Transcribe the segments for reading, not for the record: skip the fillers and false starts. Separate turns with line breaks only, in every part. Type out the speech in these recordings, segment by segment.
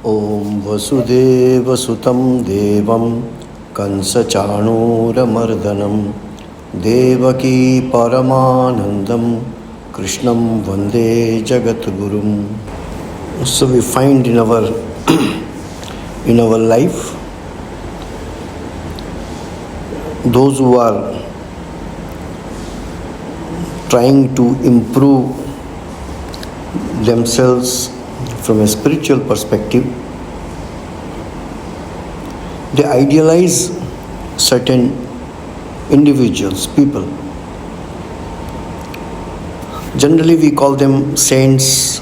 Om Vasudeva Sutam Devam Kansachanuramardanam Devaki Paramanandam Krishnam Vande Jagatgurum. So we find in our life those who are trying to improve themselves from a spiritual perspective. They idealize certain individuals, people. Generally we call them saints,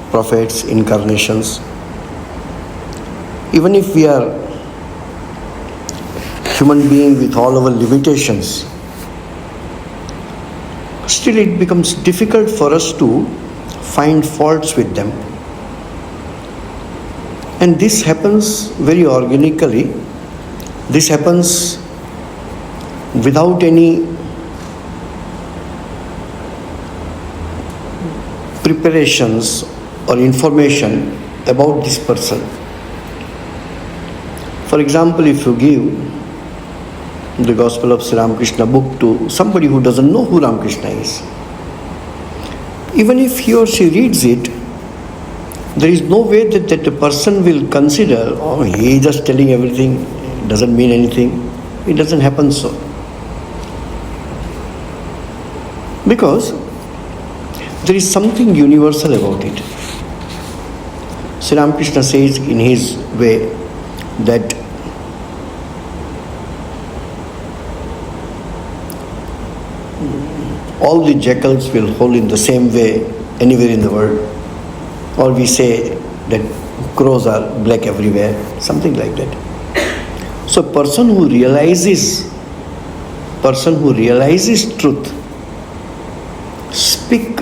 prophets, incarnations. Even if we are human beings with all our limitations, still it becomes difficult for us to find faults with them. And this happens very organically. This happens without any preparations or information about this person. For example, if you give the Gospel of Sri Ramakrishna book to somebody who doesn't know who Ramakrishna is, even if he or she reads it, there is no way that a person will consider, oh, he is just telling everything, it doesn't mean anything. It doesn't happen so. Because there is something universal about it. Sri Ramakrishna says in his way that all the jackals will howl in the same way anywhere in the world. Or we say that crows are black everywhere, something like that. So a person who realizes truth, speak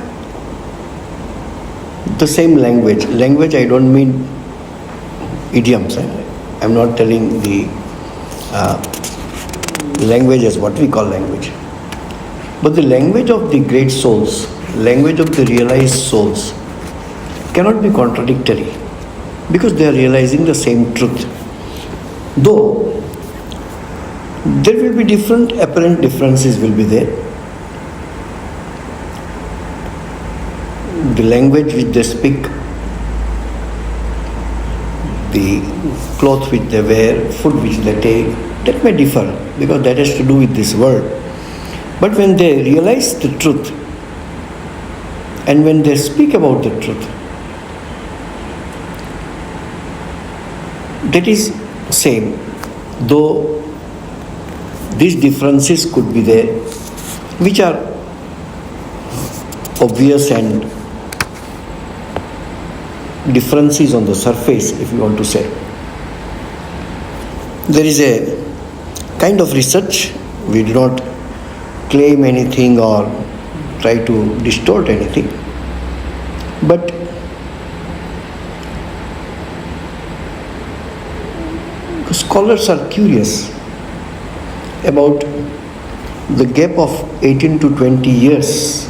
the same language. Language, I don't mean idioms. I'm not telling the language as what we call language. But the language of the great souls, language of the realized souls, cannot be contradictory because they are realizing the same truth. Though there will be apparent differences will be there. The language which they speak, the clothes which they wear, food which they take, that may differ because that has to do with this world. But when they realize the truth and when they speak about the truth, that is same, though these differences could be there, which are obvious and differences on the surface, if you want to say. There is a kind of research, we do not claim anything or try to distort anything, but scholars are curious about the gap of 18 to 20 years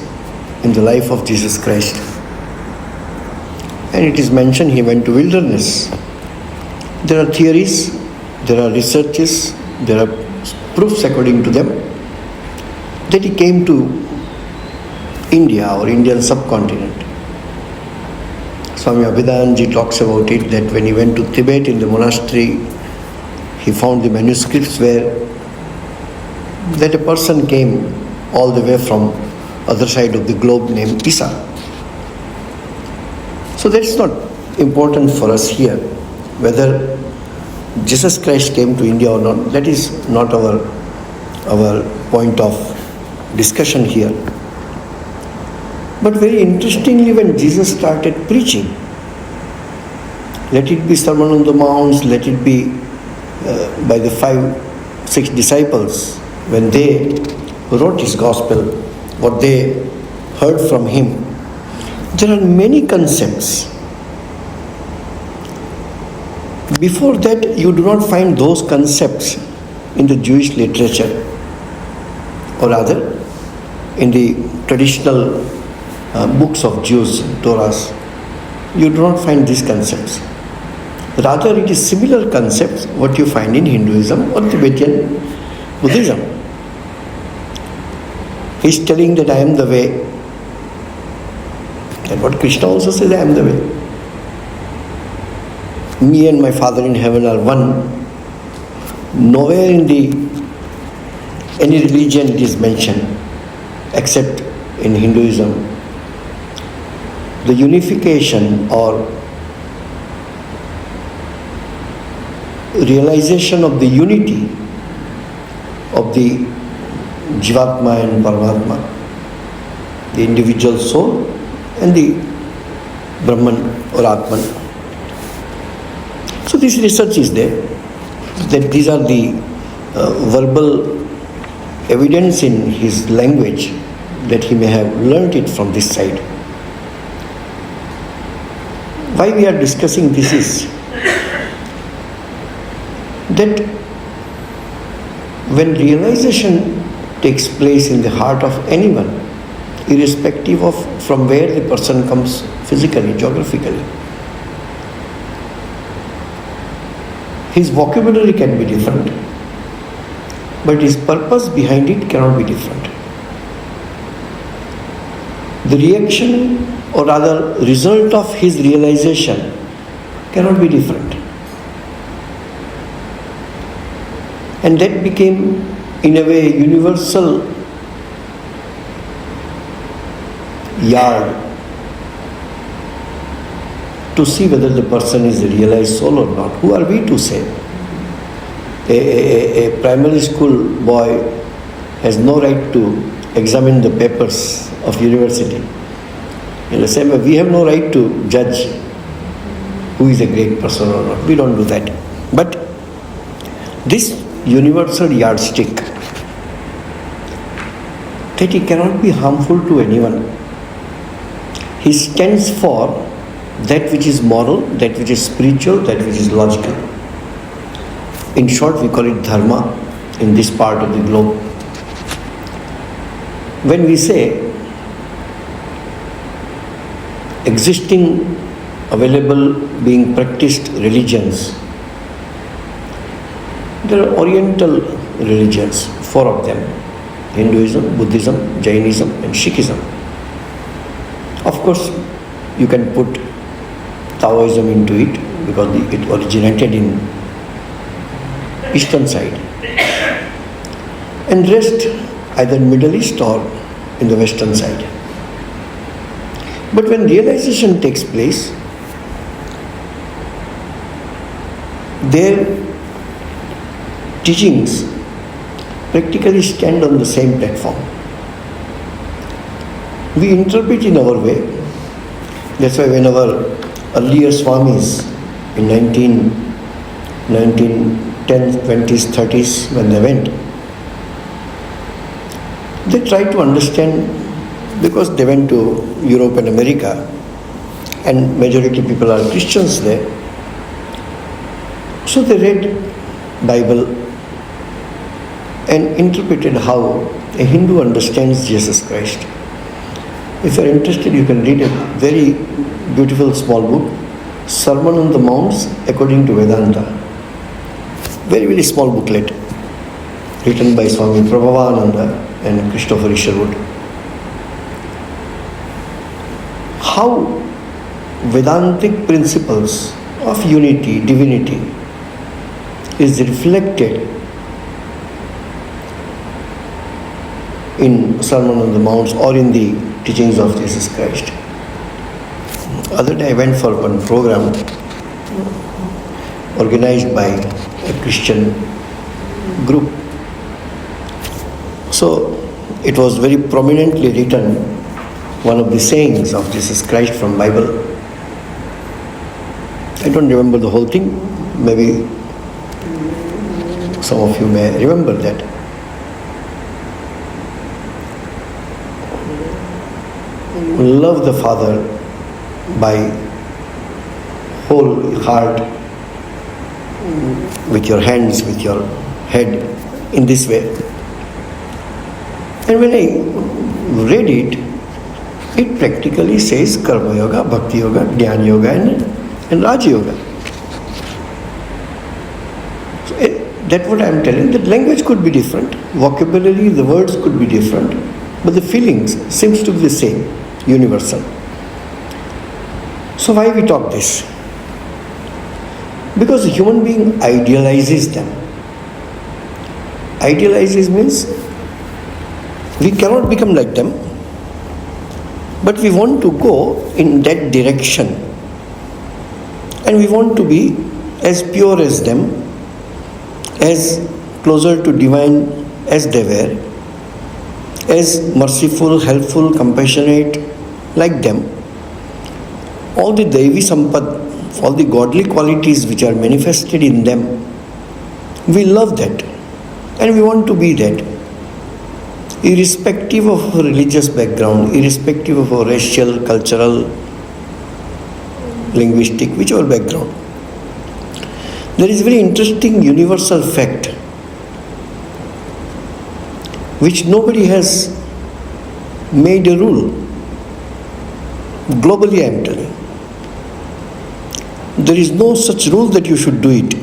in the life of Jesus Christ. And it is mentioned he went to wilderness. There are theories, there are researches, there are proofs according to them that he came to India or Indian subcontinent. Swami Abhidanji talks about it that when he went to Tibet in the monastery, he found the manuscripts where that a person came all the way from other side of the globe named Pisa. So that's not important for us here, whether Jesus Christ came to India or not. That is not our point of discussion here. But very interestingly, when Jesus started preaching, let it be Sermon on the Mounts, let it be by the 5-6 disciples, when they wrote his gospel, what they heard from him, there are many concepts. Before that, you do not find those concepts in the Jewish literature, or rather in the traditional books of Jews, Torahs. You do not find these concepts. Rather, it is similar concepts what you find in Hinduism or Tibetan Buddhism. He is telling that I am the way. And what Krishna also says, I am the way. Me and my Father in heaven are one. Nowhere in any religion it is mentioned, except in Hinduism. The unification or realization of the unity of the Jivatma and Paramatma, the individual soul and the Brahman or Atman. So this research is there, that these are the verbal evidence in his language that he may have learnt it from this side. Why we are discussing this is that when realization takes place in the heart of anyone, irrespective of from where the person comes physically, geographically, his vocabulary can be different, but his purpose behind it cannot be different. The reaction, or rather result of his realization, cannot be different. And that became, in a way, a universal yard to see whether the person is a realized soul or not. Who are we to say? A primary school boy has no right to examine the papers of university. In the same way, we have no right to judge who is a great person or not. We don't do that. But this universal yardstick, that he cannot be harmful to anyone. He stands for that which is moral, that which is spiritual, that which is logical. In short, we call it dharma in this part of the globe. When we say existing, available, being practiced religions, there are Oriental religions, 4 of them: Hinduism, Buddhism, Jainism and Sikhism. Of course, you can put Taoism into it because it originated in eastern side, and rest either Middle East or in the western side. But when realization takes place, their teachings practically stand on the same platform. We interpret in our way. That's why when our earlier Swamis in 1910s, 20s, 30s, when they went, they tried to understand, because they went to Europe and America and majority people are Christians there. So they read Bible and interpreted how a Hindu understands Jesus Christ. If you are interested, you can read a very beautiful small book, Sermon on the Mounts According to Vedanta. Very, very small booklet written by Swami Prabhavananda and Christopher Isherwood. How Vedantic principles of unity, divinity is reflected in Sermon on the Mounts or in the teachings of Jesus Christ. Other day I went for one program organized by a Christian group. So it was very prominently written, one of the sayings of Jesus Christ from Bible. I don't remember the whole thing. Maybe some of you may remember that. Love the Father by whole heart, with your hands, with your head, in this way. And when I read it, it practically says Karma Yoga, Bhakti Yoga, Jnana Yoga and Raja Yoga. That's what I am telling. That language could be different, vocabulary, the words could be different, but the feelings seems to be the same, universal. So why we talk this? Because the human being idealizes them. Idealizes means we cannot become like them, but we want to go in that direction, and we want to be as pure as them, as closer to divine as they were, as merciful, helpful, compassionate like them. All the Devi Sampad, all the godly qualities which are manifested in them, we love that and we want to be that, irrespective of our religious background, irrespective of our racial, cultural, linguistic, whichever background. There is a very interesting universal fact which nobody has made a rule. Globally, I am telling. There is no such rule that you should do it.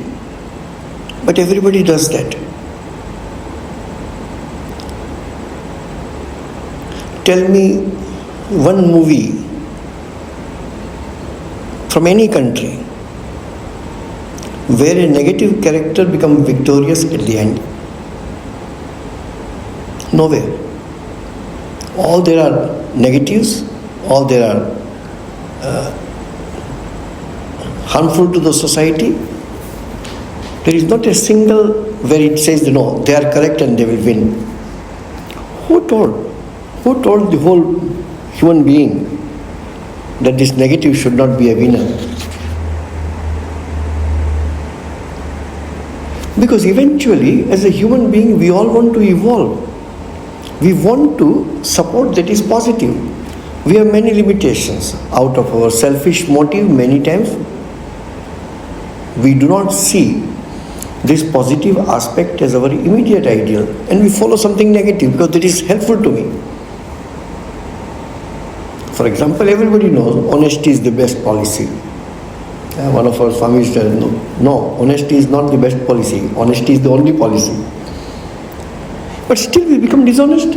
But everybody does that. Tell me one movie from any country where a negative character becomes victorious at the end. Nowhere. All there are negatives, all there are harmful to the society. There is not a single where it says, no, they are correct and they will win. Who told? Who told the whole human being that this negative should not be a winner? Because eventually, as a human being, we all want to evolve. We want to support that is positive. We have many limitations. Out of our selfish motive, many times, we do not see this positive aspect as our immediate ideal, and we follow something negative because it is helpful to me. For example, everybody knows honesty is the best policy. One of our Swamis said, no, honesty is not the best policy. Honesty is the only policy. But still we become dishonest.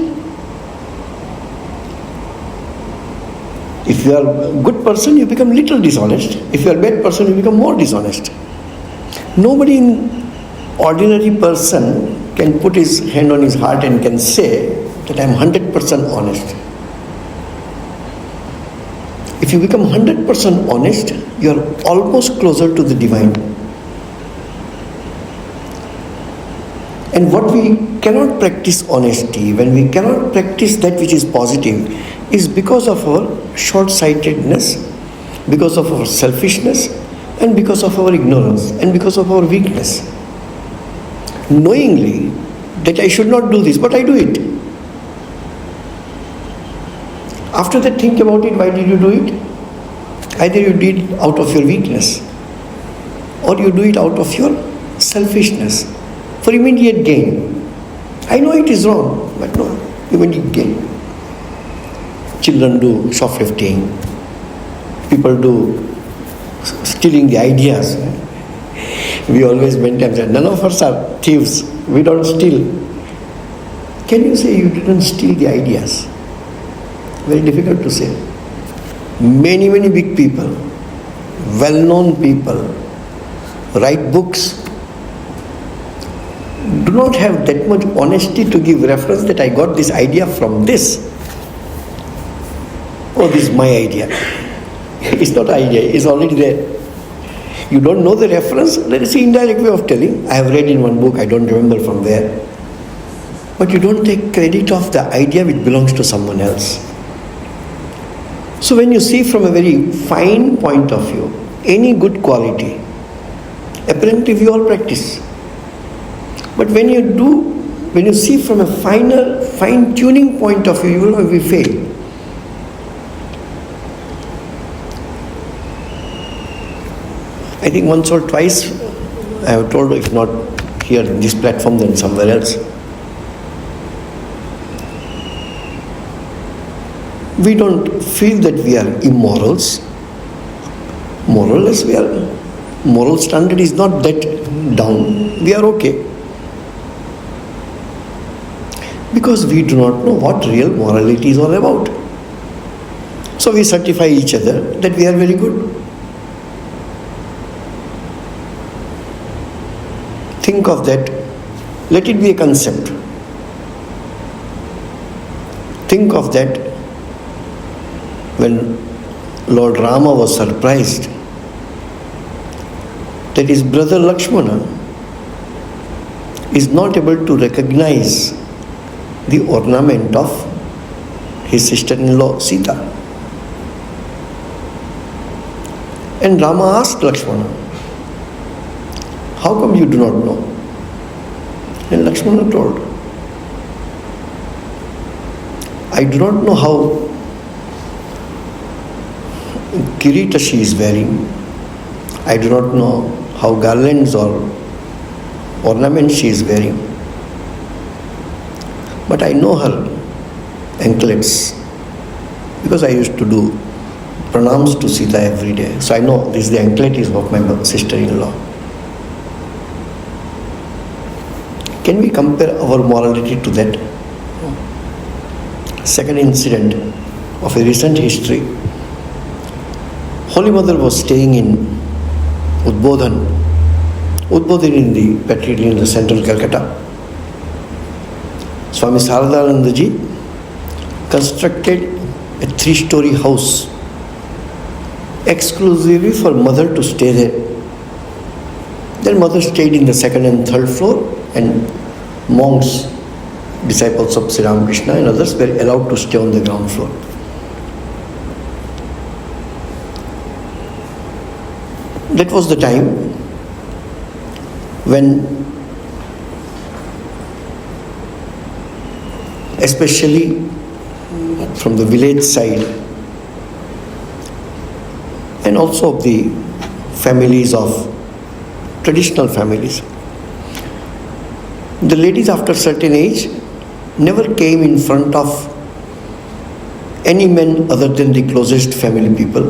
If you are a good person, you become little dishonest. If you are a bad person, you become more dishonest. Nobody in ordinary person can put his hand on his heart and can say that I am 100% honest. If you become 100% honest, you are almost closer to the divine. And what we cannot practice honesty, when we cannot practice that which is positive, is because of our short-sightedness, because of our selfishness, and because of our ignorance, and because of our weakness. Knowingly that I should not do this, but I do it. After that, think about it, why did you do it? Either you did it out of your weakness, or you do it out of your selfishness, for immediate gain. I know it is wrong, but no, immediate gain. Children do shoplifting, people do stealing the ideas. We always maintain that none of us are thieves, we don't steal. Can you say you didn't steal the ideas? Very difficult to say. Many big people, well-known people, write books, do not have that much honesty to give reference that I got this idea from this. Oh, this is my idea. It's not idea, it's already there. You don't know the reference, that is the indirect way of telling. I have read in one book, I don't remember from where. But you don't take credit of the idea which belongs to someone else. So when you see from a very fine point of view, any good quality, apparently we all practice. But when you see from a fine-tuning point of view, you will we fail. I think once or twice I have told, if not here in this platform, then somewhere else. We don't feel that we are immorals. More or less we are moral standard is not that down. We are okay. Because we do not know what real morality is all about. So we certify each other that we are very good. Think of that. Let it be a concept. Think of that when Lord Rama was surprised that his brother Lakshmana is not able to recognize the ornament of his sister-in-law Sita. And Rama asked Lakshmana, how come you do not know? And Lakshmana told, I do not know how kirita she is wearing. I do not know how garlands or ornaments she is wearing. But I know her anklets because I used to do pranams to Sita every day. So I know this is the anklet of my sister-in-law. Can we compare our morality to that? Second incident of a recent history. Holy Mother was staying in Udbodhan in the Petrili in the central Calcutta. Swami Sarada ji constructed a 3-story house exclusively for Mother to stay there. Then Mother stayed in the 2nd and 3rd floor, and monks, disciples of Sri Ramakrishna and others were allowed to stay on the ground floor. That was the time when, especially from the village side and also of the families of traditional families, the ladies after certain age never came in front of any men other than the closest family people,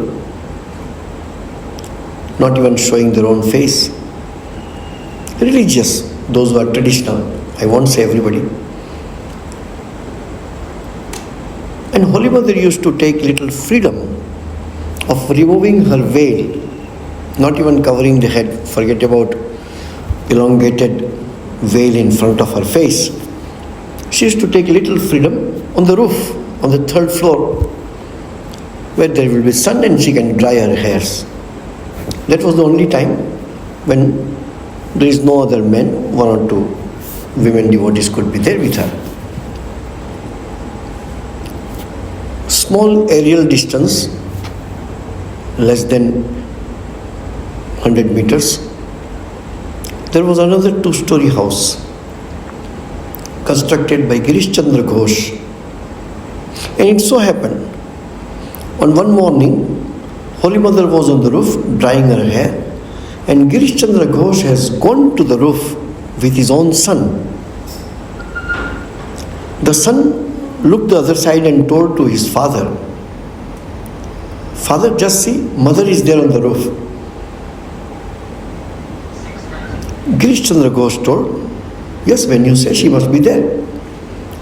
not even showing their own face. Religious, those who are traditional, I won't say everybody. And Holy Mother used to take little freedom of removing her veil, not even covering the head, forget about elongated veil in front of her face. She used to take little freedom on the roof, on the 3rd floor, where there will be sun and she can dry her hairs. That was the only time when there is no other men, 1 or 2 women devotees could be there with her. Small aerial distance, less than 100 meters, there was another 2-story house constructed by Girish Chandra Ghosh. And it so happened, on one morning, Holy Mother was on the roof drying her hair, and Girish Chandra Ghosh has gone to the roof with his own son. The son looked the other side and told to his father, "Father, just see, Mother is there on the roof." Girish Chandra Ghosh told, "Yes, when you say she must be there."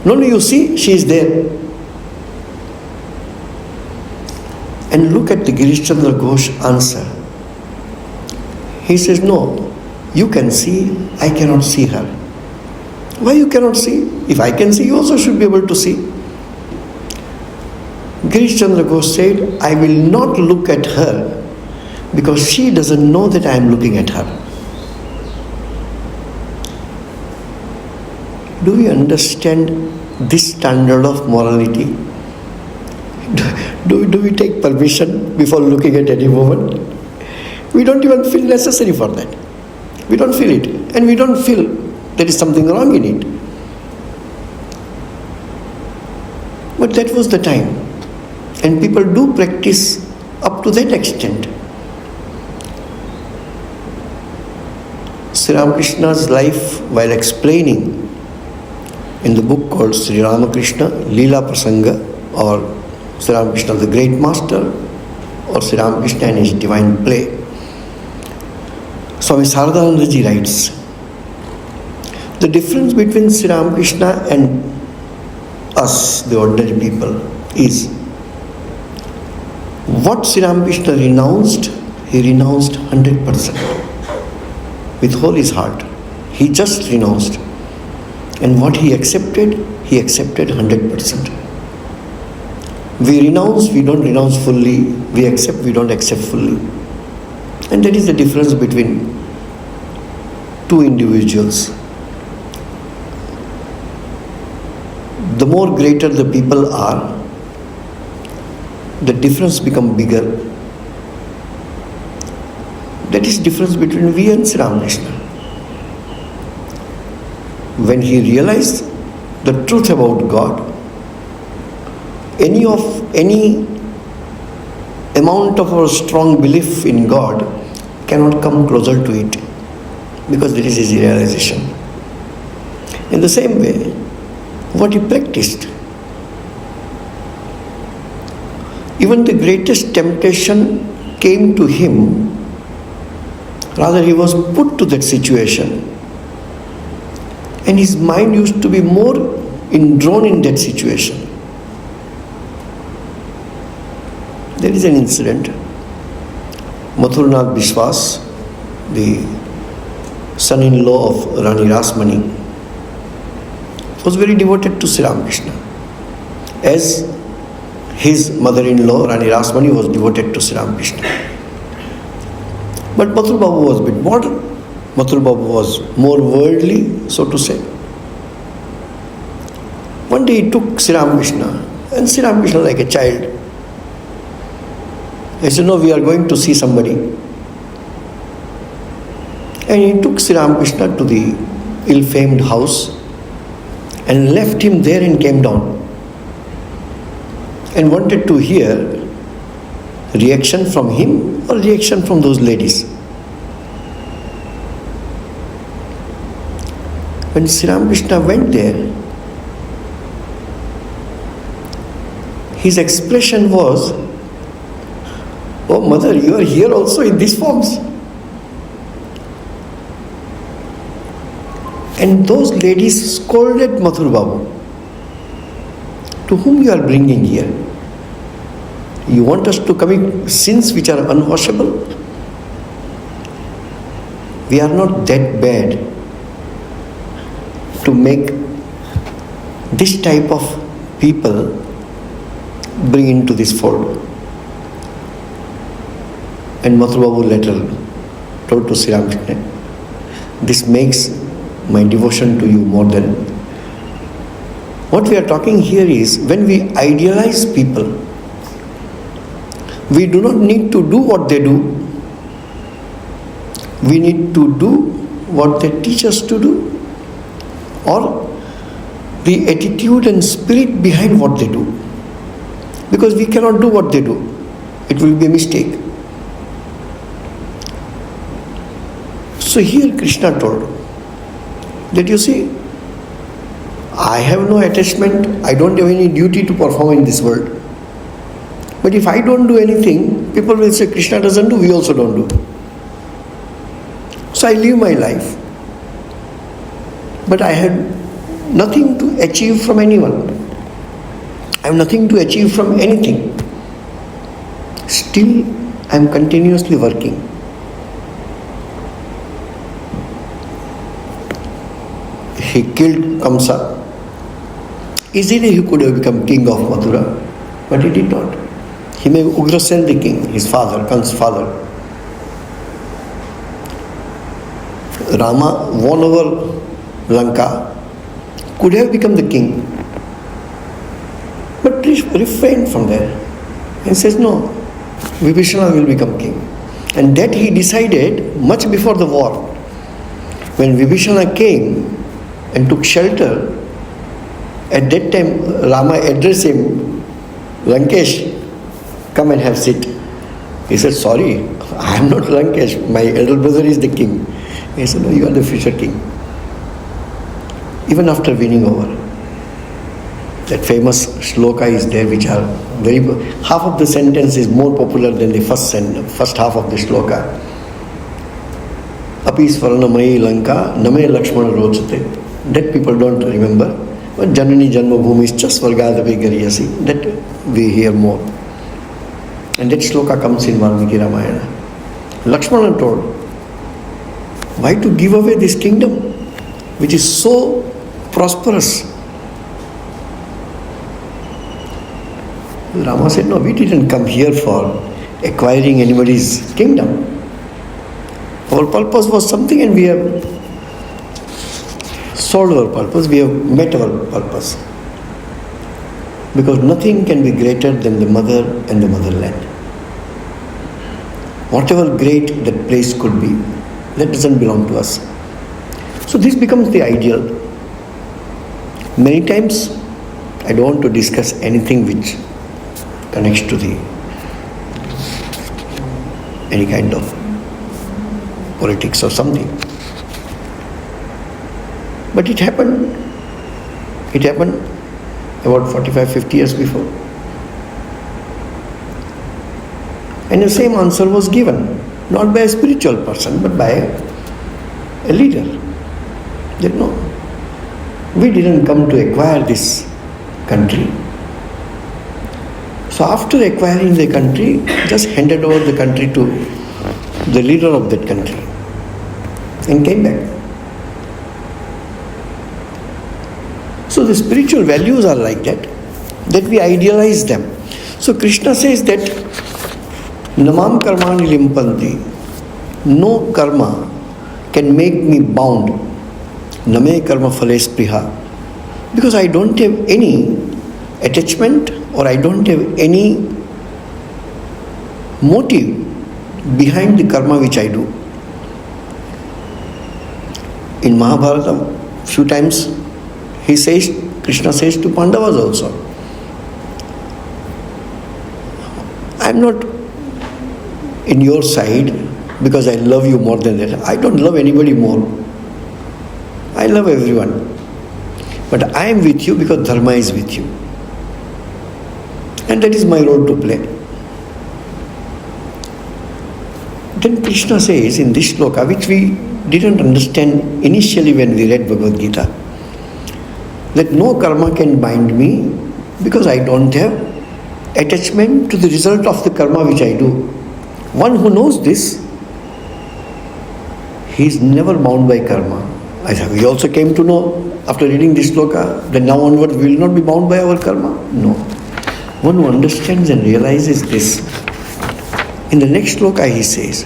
"No, you see, she is there." And look at the Girish Chandra Ghosh answer. He says, "No, you can see, I cannot see her." "Why you cannot see? If I can see, you also should be able to see." Girish Chandra Ghosh said, "I will not look at her because she doesn't know that I am looking at her." Do we understand this standard of morality? Do we take permission before looking at any woman? We don't even feel necessary for that. We don't feel it. And we don't feel there is something wrong in it. But that was the time. And people do practice up to that extent. Sri Ramakrishna's life, while explaining in the book called Sri Ramakrishna Leela Prasanga, or Sri Ramakrishna the Great Master, or Sri Ramakrishna and his Divine Play, Swami Sarada ji writes, the difference between Sri Ramakrishna and us, the ordinary people, is what Sri Ramakrishna renounced, he renounced 100% with whole his heart. He just renounced. And what he accepted 100%. We renounce, we don't renounce fully. We accept, we don't accept fully. And that is the difference between two individuals. The more greater the people are, the difference becomes bigger. That is difference between we and Sri Ramakrishna. When he realized the truth about God, any amount of our strong belief in God cannot come closer to it, because that is his realization. In the same way, what he practiced, even the greatest temptation came to him, rather he was put to that situation, and his mind used to be more drawn in that situation. There is an incident. Mathurnath Biswas, the son-in-law of Rani Rasmani, was very devoted to Sri Ramakrishna, as his mother-in-law Rani Rasmani was devoted to Sri Ramakrishna. But Mathur Babu was a bit modern. Mathur Babu was more worldly, so to say. One day he took Sri Ramakrishna, and Sri Ramakrishna, like a child, he said, no, we are going to see somebody. And he took Sri Ramakrishna to the ill-famed house and left him there and came down and wanted to hear reaction from him or reaction from those ladies. When Sri Ramakrishna went there, his expression was, oh mother, you are here also in these forms. And those ladies scolded Mathur Babu. To whom you are bringing here? You want us to commit sins which are unwashable? We are not that bad to make this type of people bring into this fold. And Mathur Babu later told to Sri Ramakrishna, this makes my devotion to you more than. What we are talking here is, when we idealize people, we do not need to do what they do. We need to do what they teach us to do, or the attitude and spirit behind what they do. Because we cannot do what they do. It will be a mistake. So here Krishna told that, you see, I have no attachment, I don't have any duty to perform in this world. But if I don't do anything, people will say Krishna doesn't do, we also don't do. So I live my life. But I had nothing to achieve from anyone. I have nothing to achieve from anything. Still, I am continuously working. He killed Kamsa. Easily he could have become king of Mathura, but he did not. He made Ugrasen the king, his father, Kansa's father. Rama won over Lanka, could have become the king, but refrained from there and says, no, Vibhishana will become king. And that he decided much before the war. When Vibhishana came and took shelter, at that time Rama addressed him, Lankesh, come and have seat. He said, sorry, I am not Lankesh, my elder brother is the king. He said, no, you are the future king. Even after winning over. That famous shloka is there, which are very, half of the sentence is more popular than the first half of the shloka. Swaranamayi Lanka, Name Lakshmana Rochate. That people don't remember. But Janani Janma Bhumi is just Vargadavi Gariyasi. That we hear more. And that shloka comes in Valmiki Ramayana. Lakshmana told, why to give away this kingdom, which is so prosperous? Rama said, no, we didn't come here for acquiring anybody's kingdom. Our purpose was something and we have solved our purpose, we have met our purpose. Because nothing can be greater than the mother and the motherland. Whatever great that place could be, that doesn't belong to us. So this becomes the ideal. Many times, I don't want to discuss anything which connects to any kind of politics or something. But it happened. It happened about 45-50 years before. And the same answer was given, not by a spiritual person, but by a leader. That no, we didn't come to acquire this country. So after acquiring the country, just handed over the country to the leader of that country and came back. So the spiritual values are like that we idealize them. So Krishna says that Namam karmani limpanti, no karma can make me bound. Name karma phale spriha, because I don't have any attachment or I don't have any motive behind the karma which I do. In Mahabharata, few times Krishna says to Pandavas also, I am not in your side because I love you more than that. I don't love anybody more. I love everyone. But I am with you because Dharma is with you. And that is my role to play. Then Krishna says in this shloka, which we didn't understand initially when we read Bhagavad Gita, that no karma can bind me because I don't have attachment to the result of the karma which I do. One who knows this, he is never bound by karma. We also came to know after reading this shloka that now onward we will not be bound by our karma. No. One who understands and realizes this. In the next shloka he says,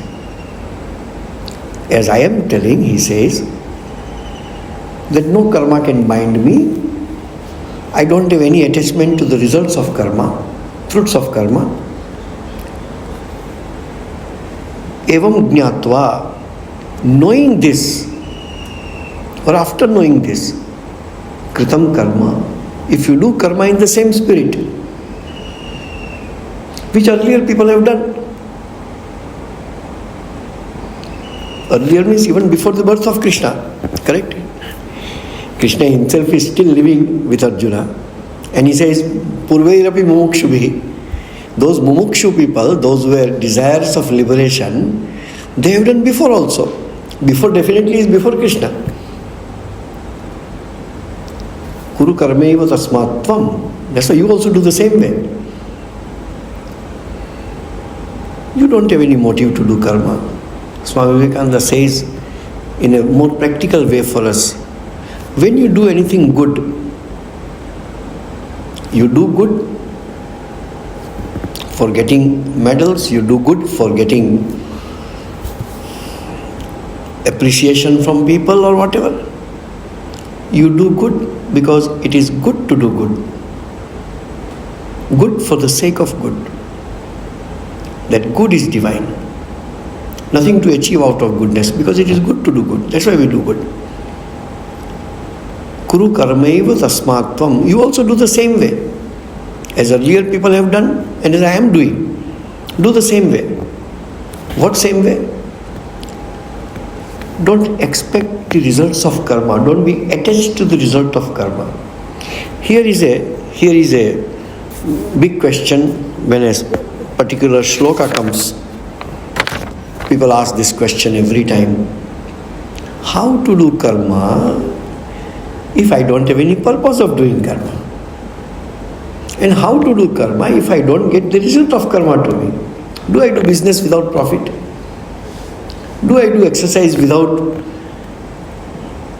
as I am telling, he says that no karma can bind me. I don't have any attachment to the results of karma, fruits of karma. Evam jnatva, knowing this, or after knowing this, kritam karma, if you do karma in the same spirit, which earlier people have done. Earlier means even before the birth of Krishna, correct? Krishna himself is still living with Arjuna, and he says, Purvairapi mumukshubhi. Those mumukshu people, those who were desires of liberation, they have done before also. Before definitely is before Krishna. Kuru karmeva tasmatvam. That's why you also do the same way. You don't have any motive to do karma. Swami Vivekananda says in a more practical way for us, when you do anything good, you do good for getting medals, you do good for getting appreciation from people or whatever. You do good because it is good to do good. Good for the sake of good. That good is divine. Nothing to achieve out of goodness because it is good to do good. That's why we do good. Kuru karmaiva tasmatvam. You also do the same way. As earlier people have done and as I am doing. Do the same way. What same way? Don't expect the results of karma. Don't be attached to the result of karma. Here is a big question when a particular shloka comes. People ask this question every time. how to do karma if I don't have any purpose of doing karma? And how to do karma if I don't get the result of karma to me? Do I do business without profit? Do I do exercise without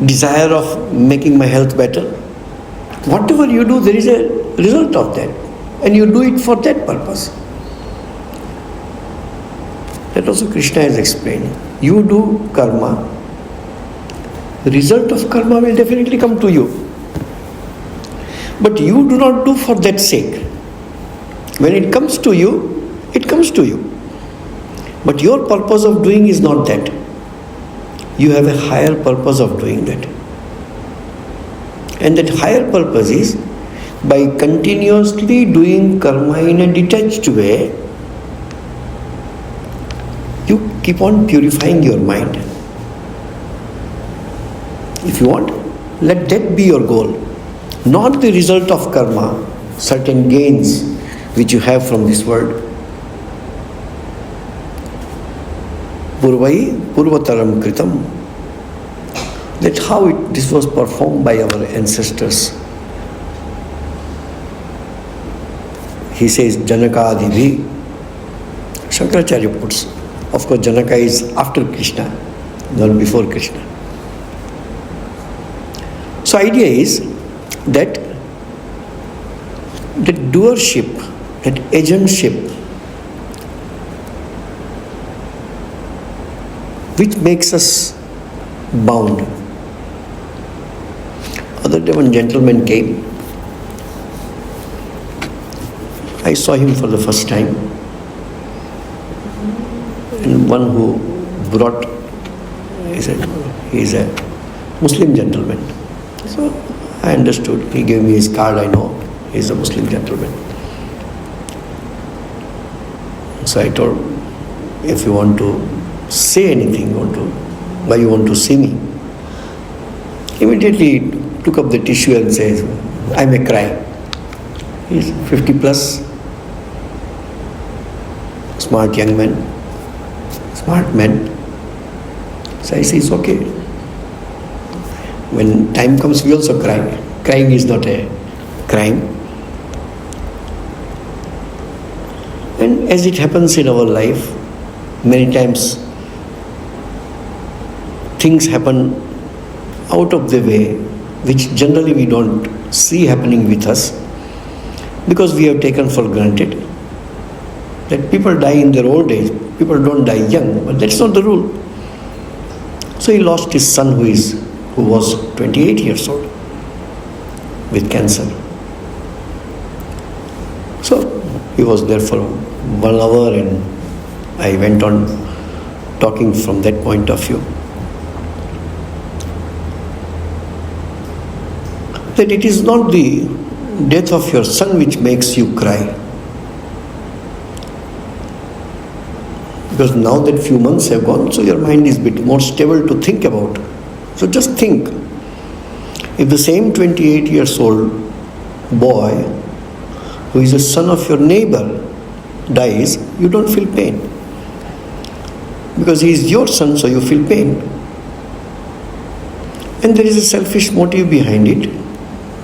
desire of making my health better? Whatever you do, there is a result of that. And you do it for that purpose. That also Krishna has explained. You do karma, the result of karma will definitely come to you. But you do not do for that sake. When it comes to you, it comes to you. But your purpose of doing is not that. You have a higher purpose of doing that. And that higher purpose is by continuously doing karma in a detached way, you keep on purifying your mind. If you want, let that be your goal. Not the result of karma, certain gains which you have from this world. Purvai purvataram kritam. That's how this was performed by our ancestors. He says Janakadibhi. Shankaracharya puts. Of course, Janaka is after Krishna, not before Krishna. So idea is that the doership, that agentship, which makes us bound. Other day one gentleman came. I saw him for the first time. And one who brought, he is a Muslim gentleman. So I understood. He gave me his card, I know he is a Muslim gentleman. So I told, if you want to say anything, why you want to see me? Immediately took up the tissue and says, I may cry. He's 50 plus, smart young man, smart man. So I say, it's okay. When time comes, we also cry. Crying is not a crime. And as it happens in our life, many times things happen out of the way, which generally we don't see happening with us, because we have taken for granted that people die in their old age, people don't die young, but that's not the rule. So he lost his son who was 28 years old with cancer. So he was there for 1 hour and I went on talking from that point of view. That it is not the death of your son which makes you cry. Because now that few months have gone, so your mind is a bit more stable to think about. So just think, if the same 28 years old boy, who is a son of your neighbor, dies, you don't feel pain. Because he is your son, so you feel pain. And there is a selfish motive behind it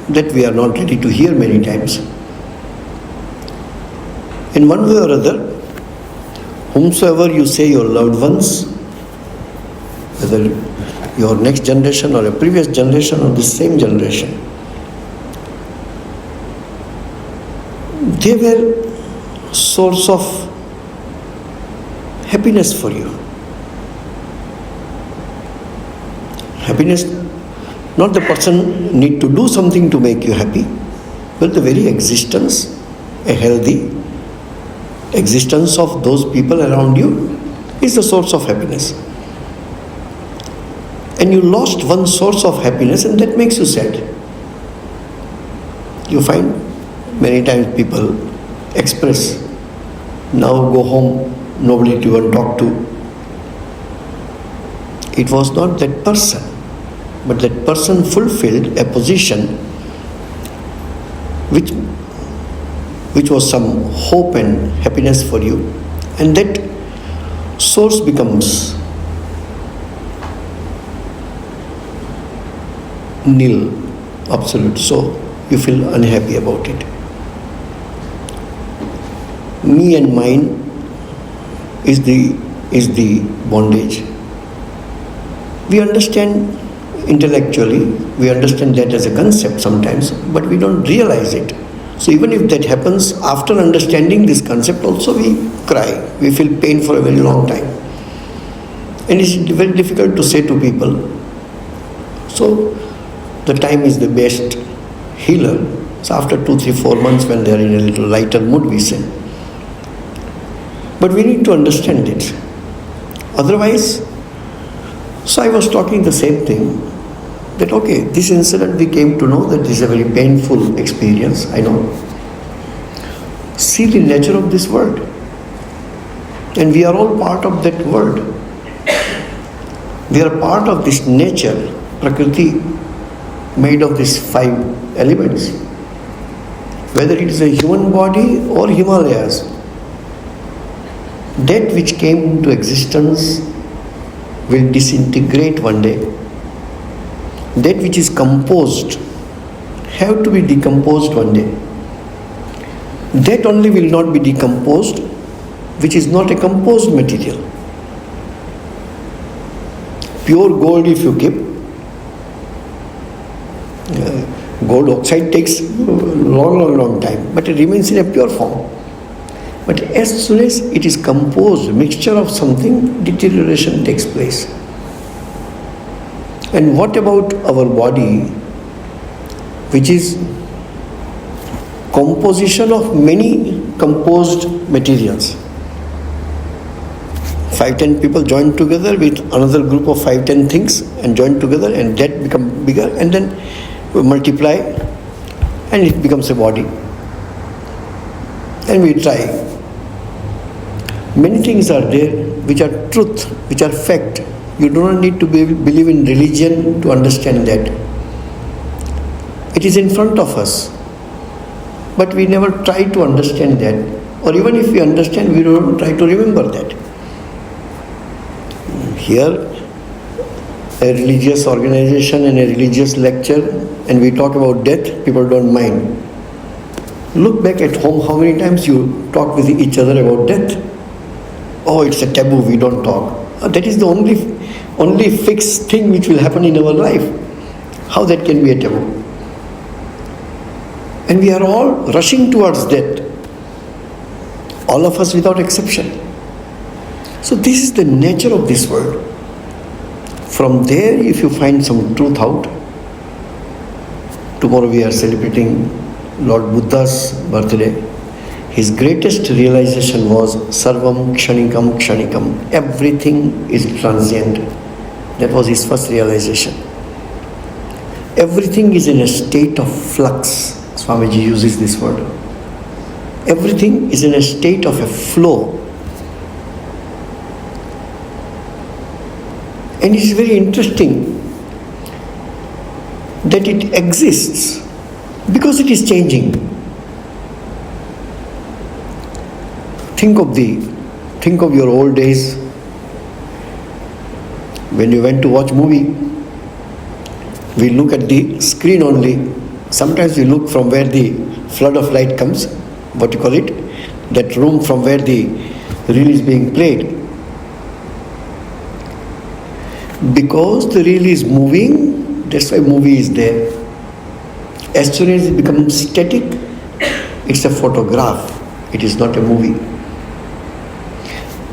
that we are not ready to hear many times. In one way or other, whomsoever you say your loved ones, whether your next generation or a previous generation or the same generation, they were source of happiness for you. Happiness, not the person need to do something to make you happy, but the very existence, a healthy existence of those people around you is the source of happiness. And you lost one source of happiness and that makes you sad. You find many times people express, now go home, nobody to even talk to. It was not that person, but that person fulfilled a position which was some hope and happiness for you, and that source becomes nil, absolute. So you feel unhappy about it. Me and mine is the bondage. We understand intellectually, we understand that as a concept sometimes, but we don't realize it. So even if that happens, after understanding this concept also we cry, we feel pain for a very long time. And it's very difficult to say to people. So the time is the best healer. So after 2, 3, 4 months when they are in a little lighter mood, we say. But we need to understand it. Otherwise, so I was talking the same thing, that okay, this incident we came to know that this is a very painful experience, I know. See the nature of this world. And we are all part of that world. We are part of this nature, Prakriti, made of these 5 elements. Whether it is a human body or Himalayas, that which came into existence will disintegrate one day. That which is composed have to be decomposed one day. That only will not be decomposed which is not a composed material. Pure gold if you keep, gold oxide takes long time, but it remains in a pure form. But as soon as it is composed, mixture of something, deterioration takes place. And what about our body, which is composition of many composed materials? 5-10 people join together with another group of 5-10 things and join together, and that become bigger, and then we multiply and it becomes a body. And we try. Many things are there which are truth, which are fact. You do not need to believe in religion to understand that. It is in front of us. But we never try to understand that. Or even if we understand, we don't try to remember that. Here, a religious organization and a religious lecture, and we talk about death, people don't mind. Look back at home, how many times you talk with each other about death? Oh, it's a taboo, we don't talk. That is the only fixed thing which will happen in our life. How that can be a taboo? And we are all rushing towards death. All of us without exception. So this is the nature of this world. From there, if you find some truth out, tomorrow we are celebrating Lord Buddha's birthday. His greatest realization was Sarvam Kshanikam Kshanikam. Everything is transient. That was his first realization. Everything is in a state of flux. Swamiji uses this word. Everything is in a state of a flow. And it is very interesting that it exists because it is changing. Think of your old days when you went to watch movie. We look at the screen only. Sometimes we look from where the flood of light comes, what you call it, that room from where the reel is being played. Because the reel is moving, that's why movie is there. As soon as it becomes static, it's a photograph. It is not a movie.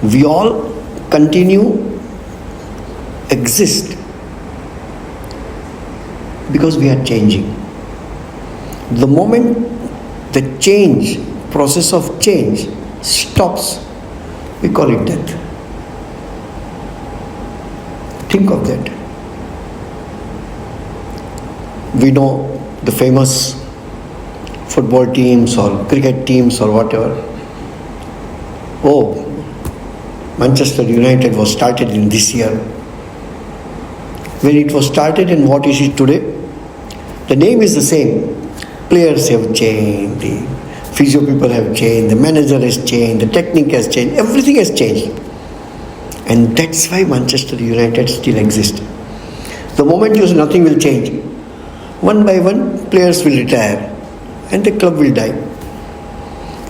We all continue, exist, because we are changing. The moment the process of change stops, we call it death. Think of that. We know the famous football teams or cricket teams or whatever. Oh, Manchester United was started in this year. When it was started and what is it today? The name is the same. Players have changed, the physio people have changed, the manager has changed, the technique has changed, everything has changed. And that's why Manchester United still exists. The moment you say nothing will change, One by one, players will retire and the club will die.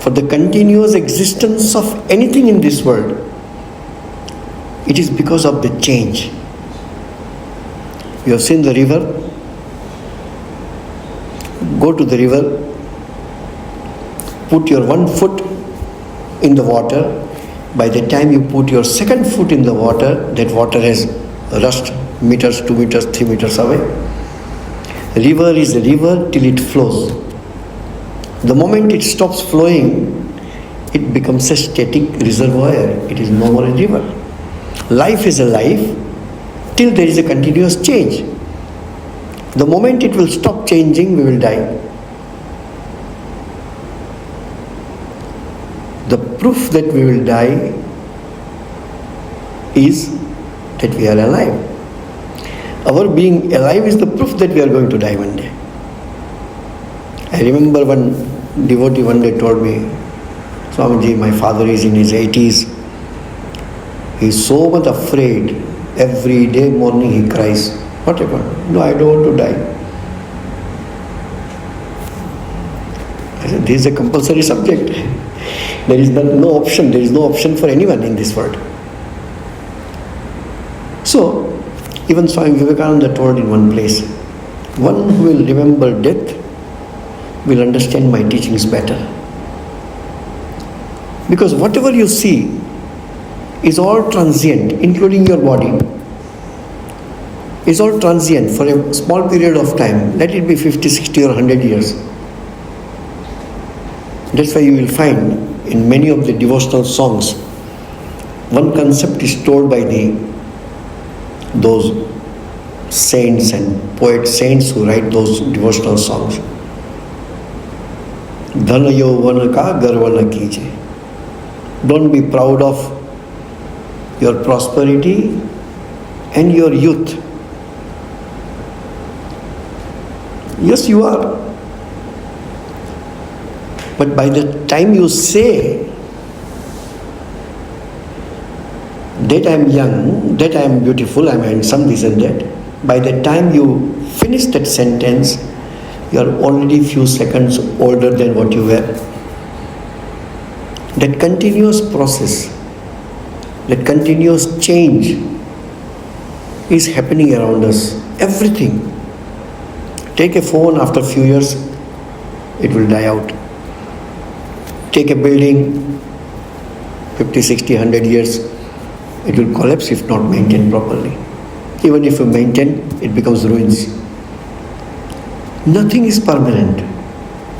For the continuous existence of anything in this world, it is because of the change. You have seen the river. Go to the river, put your one foot in the water. By the time you put your second foot in the water, that water has rushed meters, 2 meters, 3 meters away. River is a river till it flows. The moment it stops flowing, it becomes a static reservoir. It is no more a river. Life is a life till there is a continuous change. The moment it will stop changing, we will die. The proof that we will die is that we are alive. Our being alive is the proof that we are going to die one day. I remember one devotee one day told me, Swamiji, my father is in his 80s. He is so much afraid. Every day morning he cries. What happened? No, I don't want to die. I said, this is a compulsory subject. There is no option. There is no option for anyone in this world. So, even Swami Vivekananda told in one place, one who will remember death will understand my teachings better. Because whatever you see is all transient, including your body. Is all transient for a small period of time. Let it be 50, 60 or 100 years. That's why you will find in many of the devotional songs, one concept is told by those saints and saints who write those devotional songs. Dhana yovana ka garva na kije. Don't be proud of your prosperity and your youth. Yes, you are. But by the time you say that I am young, that I am beautiful, I am handsome, this and that, by the time you finish that sentence, you are already few seconds older than what you were. That continuous process, that continuous change is happening around us. Everything. Take a phone, after a few years, it will die out. Take a building, 50, 60, 100 years, it will collapse if not maintained properly. Even if you maintain, it becomes ruins. Nothing is permanent.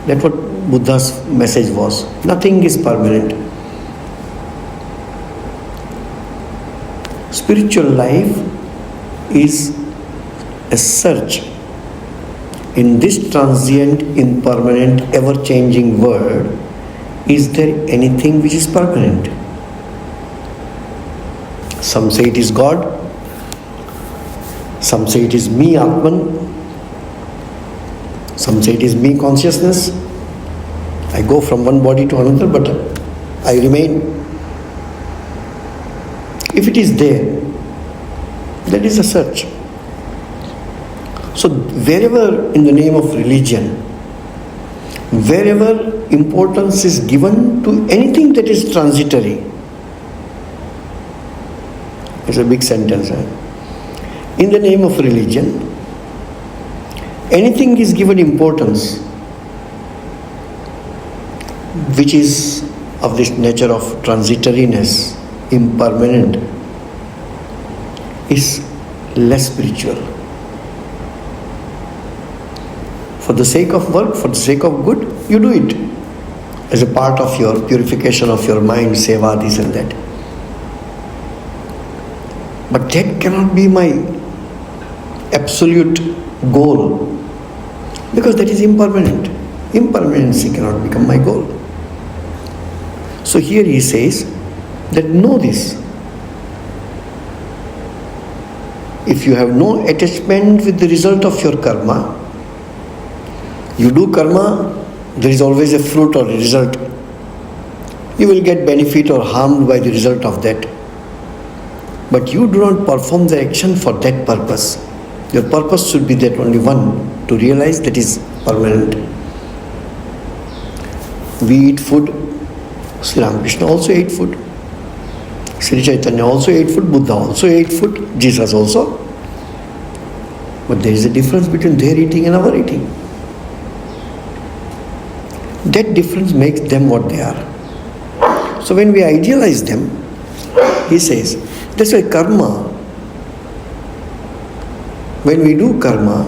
That's what Buddha's message was. Nothing is permanent. Spiritual life is a search in this transient, impermanent, ever-changing world. Is there anything which is permanent? Some say it is God. Some say it is me, Atman. Some say it is me, consciousness. I go from one body to another, but I remain. If it is there, that is a search. So wherever in the name of religion, wherever importance is given to anything that is transitory, it's a big sentence. In the name of religion, anything is given importance which is of this nature of transitoriness, impermanent, is less spiritual. For the sake of work, for the sake of good, you do it as a part of your purification of your mind, seva, this and that. But that cannot be my absolute goal, because that is impermanent. Impermanency cannot become my goal. So here he says that know this. If you have no attachment with the result of your karma, you do karma, there is always a fruit or a result. You will get benefit or harmed by the result of that. But you do not perform the action for that purpose. Your purpose should be that only one, to realize that is permanent. We eat food. Sri Ramakrishna also ate food. Sri Chaitanya also ate food. Buddha also ate food. Jesus also. But there is a difference between their eating and our eating. That difference makes them what they are. So when we idealize them, he says, that's why karma, when we do karma,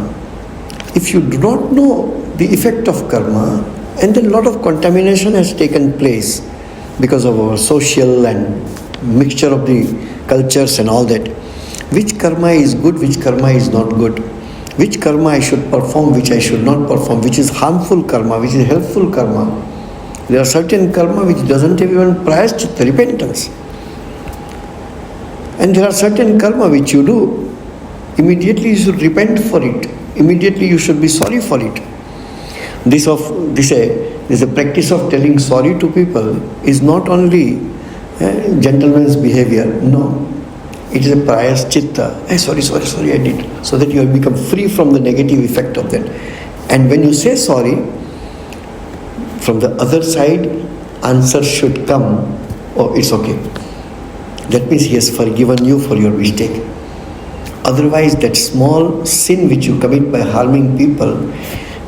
if you do not know the effect of karma, and then a lot of contamination has taken place because of our social and mixture of the cultures and all that. Which karma is good, which karma is not good, which karma I should perform, which I should not perform, which is harmful karma, which is helpful karma. There are certain karma which doesn't have even prayaschitta, repentance. And there are certain karma which you do, immediately you should repent for it. Immediately you should be sorry for it. This is a practice of telling sorry to people is not only gentleman's behavior. No. It is a prayaschitta. Sorry, I did. So that you have become free from the negative effect of that. And when you say sorry, from the other side, answer should come, oh, it's okay. That means he has forgiven you for your mistake. Otherwise, that small sin which you commit by harming people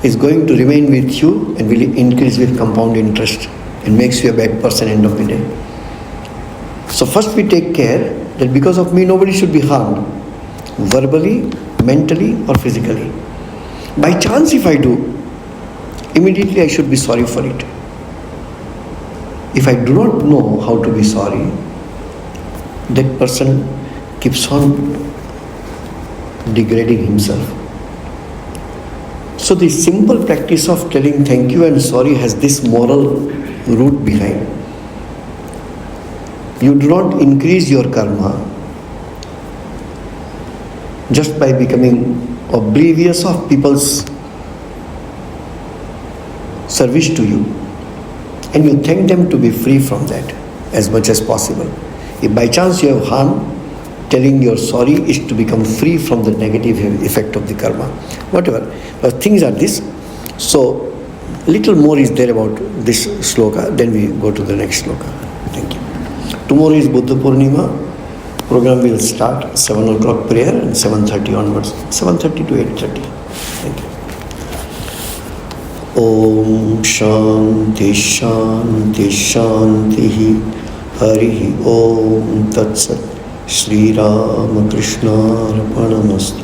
is going to remain with you and will increase with compound interest and makes you a bad person end of the day. So first we take care that because of me nobody should be harmed, verbally, mentally or physically. By chance if I do, immediately I should be sorry for it. If I do not know how to be sorry, that person keeps on degrading himself. So the simple practice of telling thank you and sorry has this moral root behind. You do not increase your karma just by becoming oblivious of people's service to you, and you thank them to be free from that as much as possible. If by chance you have harm, telling your sorry is to become free from the negative effect of the karma. Whatever. But things are this. So, little more is there about this sloka, then we go to the next sloka. Thank you. Tomorrow is Buddha Purnima. Program will start 7 o'clock prayer and 7:30 onwards. 7:30 to 8:30. Thank you. Om Shanti Shanti Shanti Hari Om Tat Sat Sri Ramakrishna Arpanamastu.